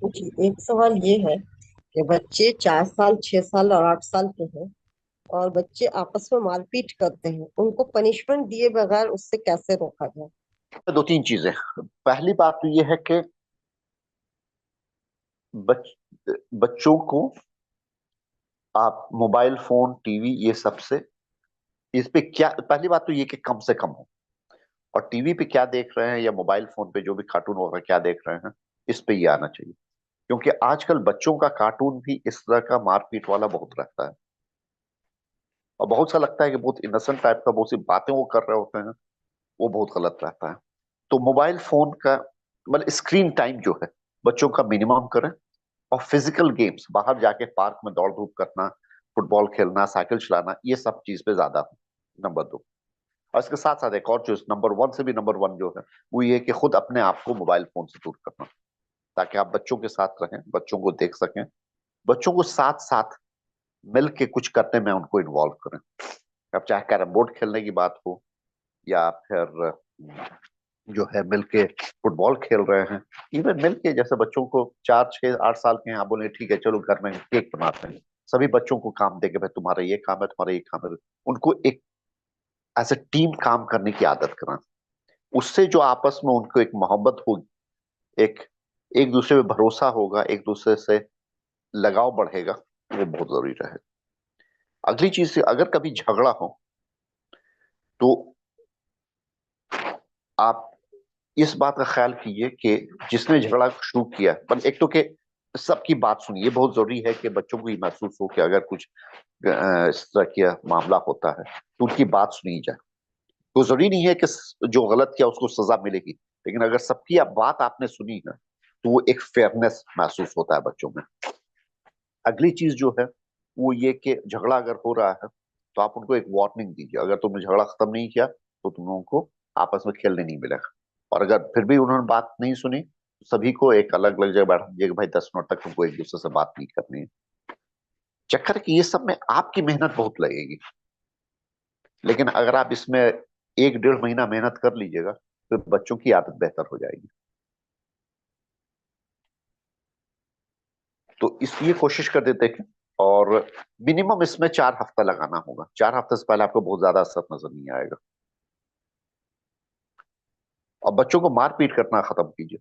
जी, एक सवाल ये है कि बच्चे 4 साल, 6 साल और 8 साल के हैं और बच्चे आपस में मारपीट करते हैं, उनको पनिशमेंट दिए बगैर उससे कैसे रोका जाए? दो तीन चीजें। पहली बात तो ये है कि बच, बच्चों को आप मोबाइल फोन टीवी ये सबसे, इस पे क्या, पहली बात तो ये कि कम से कम हो। और टीवी पे क्या देख रहे हैं या मोबाइल फोन पे जो भी कार्टून वगैरह क्या देख रहे हैं, इस पे ये आना चाहिए। क्योंकि आजकल बच्चों का कार्टून भी इस तरह का मारपीट वाला बहुत रहता है। और बहुत सा लगता है कि बहुत इनोसेंट टाइप का बहुत सी बातें वो कर रहे होते हैं, वो बहुत गलत रहता है। तो मोबाइल फोन का मतलब स्क्रीन टाइम जो है बच्चों का मिनिमम करें। और फिजिकल गेम्स, बाहर जाके पार्क में दौड़ धूप करना, फुटबॉल खेलना, साइकिल चलाना, ये सब चीज पे ज्यादा हो। नंबर दो। और इसके साथ साथ एक और चीज, नंबर वन से भी नंबर वन जो है, वो ये कि खुद अपने आप को मोबाइल फोन से दूर करना, ताकि आप बच्चों के साथ रहें, बच्चों को देख सकें, बच्चों को साथ साथ मिल के कुछ करने में उनको इन्वॉल्व करें। अब चाहे कैरम बोर्ड खेलने की बात हो, या फिर जो है मिलके फुटबॉल खेल रहे हैं, इवन मिलके, जैसे बच्चों को 4 6 8 साल के हैं, आप बोले ठीक है चलो घर में केक बनाते हैं, सभी बच्चं को काम दे के भाई तुम्हारा ये काम है, तुम्हारा ये काम है, उनको एक एज ए टीम काम करने की आदत कराएं। उससे जो आपस में उनको एक मोहब्बत होगी, एक एक दूसरे पे भरोसा होगा, एक दूसरे से लगाव बढ़ेगा, वो बहुत जरूरी रहेगा। अगली चीज, अगर कभी झगड़ा हो तो आप इस बात का ख्याल कीजिए कि जिसने झगड़ा शुरू किया, पर एक तो के सबकी बात सुनिए। बहुत जरूरी है कि बच्चों को ये महसूस हो कि अगर कुछ इस तरह का मामला होता है तो उनकी बात सुनी जाए। तो जरूरी नहीं है कि जो गलत किया उसको सजा मिलेगी, लेकिन अगर सबकी बात आपने सुनी है तो वो एक फेयरनेस महसूस होता है बच्चों में। अगली चीज जो है वो ये कि झगड़ा अगर हो रहा है तो आप उनको एक वार्निंग दीजिए, अगर तुमने झगड़ा खत्म नहीं किया तो तुम लोगों को आपस में खेलने नहीं मिलेगा। और अगर फिर भी उन्होंने बात नहीं सुनी तो सभी को एक अलग अलग जगह बैठा दीजिए कि भाई 10 मिनट तक तुमको एक दूसरे से बात नहीं करनी है। चक्कर की ये सब में आपकी मेहनत बहुत लगेगी, लेकिन अगर आप इसमें 1 1.5 महीना मेहनत कर लीजिएगा तो बच्चों की आदत बेहतर हो जाएगी। तो इसलिए कोशिश कर देते हैं। और मिनिमम इसमें 4 हफ्ता लगाना होगा, 4 हफ्ते से पहले आपको बहुत ज्यादा असर नजर नहीं आएगा। और बच्चों को मारपीट करना खत्म कीजिए,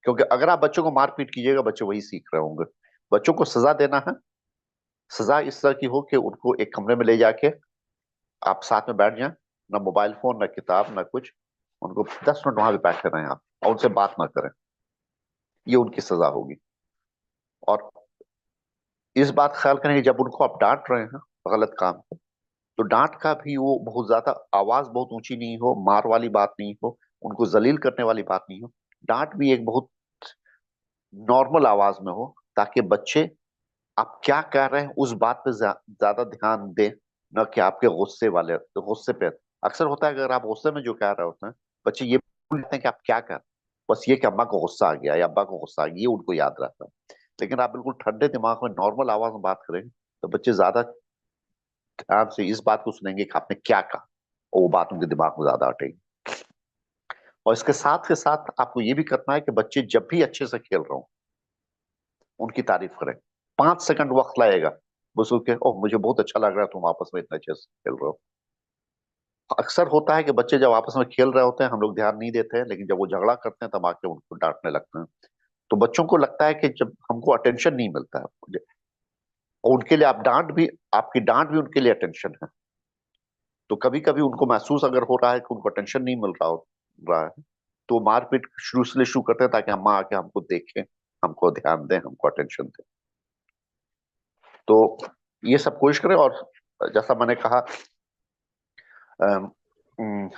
क्योंकि अगर आप बच्चों को मारपीट कीजिएगा बच्चे वही सीख रहे होंगे। बच्चों को सजा देना है, सजा इस तरह की हो कि उनको एक कमरे में ले जाके आप साथ में बैठ जाएं, ना मोबाइल फोन, ना किताब, ना कुछ, उनको 10 मिनट वहां पे बैठे रहें आप, और उनसे बात ना करें। ये उनकी सजा होगी। और इस बात का ख्याल करें कि जब उनको आप डांट रहे हैं गलत काम पे, तो डांट का भी वो बहुत ज्यादा आवाज बहुत ऊंची नहीं हो, मार वाली बात नहीं हो, उनको जलील करने वाली बात नहीं हो। डांट भी एक बहुत नॉर्मल आवाज में हो, ताकि बच्चे आप क्या कह रहे हैं उस बात पे ज्यादा ध्यान दें, न कि आपके गुस्से वाले गुस्से पे। अक्सर होता है अगर आप गुस्से में जो कह रहे होते हैं, बच्चे ये भूल जाते हैं कि आप क्या कर रहे हैं। बस ये कि अम्मा को गुस्सा आ गया या अब्बा को गुस्सा आ गया, ये उनको याद रहता है। लेकिन आप बिल्कुल ठंडे दिमाग में नॉर्मल आवाज में बात करेंगे तो बच्चे ज्यादा ध्यान से इस बात को सुनेंगे कि आपने क्या कहा, और वो बात उनके दिमाग में ज्यादा अटेगी। और इसके साथ के साथ आपको ये भी करना है कि बच्चे जब भी अच्छे से खेल रहे हो उनकी तारीफ करें। 5 सेकंड वक्त लगेगा, बस उसके ओह मुझे बहुत अच्छा लग रहा है तुम आपस में इतने अच्छे से खेल रहे हो। अक्सर होता है कि बच्चे जब आपस में खेल रहे होते हैं हम लोग ध्यान नहीं देते हैं, लेकिन जब वो झगड़ा करते हैं तब आके उनको डांटने लगते हैं। तो बच्चों को लगता है कि जब हमको अटेंशन नहीं मिलता है, और उनके लिए आप डांट भी, आपकी डांट भी उनके लिए अटेंशन है। तो कभी कभी उनको महसूस अगर हो रहा है कि उनको अटेंशन नहीं मिल रहा है, तो मारपीट शुरू से शुरू करते हैं ताकि अम्मा आके हमको देखें, हमको ध्यान दें, हमको अटेंशन दें। तो ये सब कोशिश करें। और जैसा मैंने कहा, अम, अम,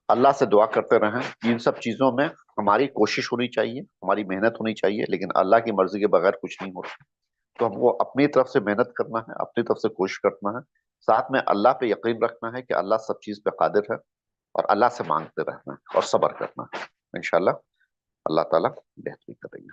अल्लाह से दुआ करते रहें। इन सब चीजों में हमारी कोशिश होनी चाहिए, हमारी मेहनत होनी चाहिए, लेकिन अल्लाह की मर्जी के बगैर कुछ नहीं होता। तो हमको अपनी तरफ से मेहनत करना है, अपनी तरफ से कोशिश करना है, साथ में अल्लाह पे यकीन रखना है कि अल्लाह सब चीज पे कादिर है, और अल्लाह से मांगते रहना है और सब्र करना है। इंशाल्लाह अल्लाह ताला बेहतरीन करेंगे।